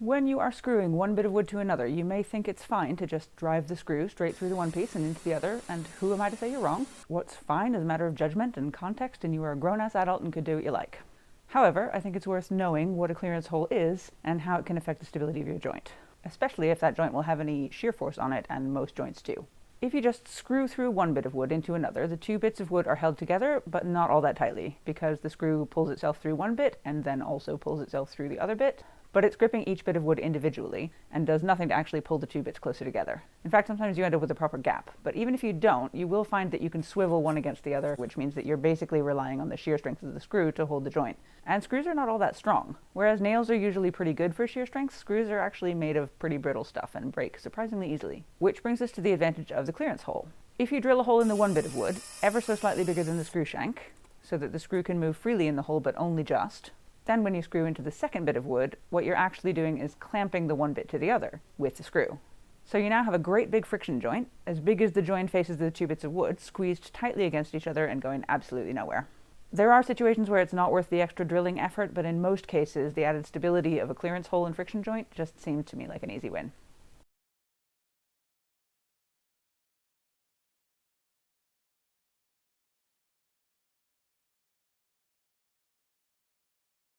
When you are screwing one bit of wood to another, you may think it's fine to just drive the screw straight through the one piece and into the other, and who am I to say you're wrong? What's fine is a matter of judgment and context, and you are a grown-ass adult and could do what you like. However, I think it's worth knowing what a clearance hole is and how it can affect the stability of your joint, especially if that joint will have any shear force on it, and most joints do. If you just screw through one bit of wood into another, the two bits of wood are held together, but not all that tightly, because the screw pulls itself through one bit and then also pulls itself through the other bit, but it's gripping each bit of wood individually and does nothing to actually pull the two bits closer together. In fact, sometimes you end up with a proper gap, but even if you don't, you will find that you can swivel one against the other, which means that you're basically relying on the shear strength of the screw to hold the joint. And screws are not all that strong. Whereas nails are usually pretty good for shear strength, screws are actually made of pretty brittle stuff and break surprisingly easily. Which brings us to the advantage of the clearance hole. If you drill a hole in the one bit of wood, ever so slightly bigger than the screw shank, so that the screw can move freely in the hole but only just, then when you screw into the second bit of wood, what you're actually doing is clamping the one bit to the other with the screw. So you now have a great big friction joint, as big as the joined faces of the two bits of wood, squeezed tightly against each other and going absolutely nowhere. There are situations where it's not worth the extra drilling effort, but in most cases, the added stability of a clearance hole and friction joint just seems to me like an easy win.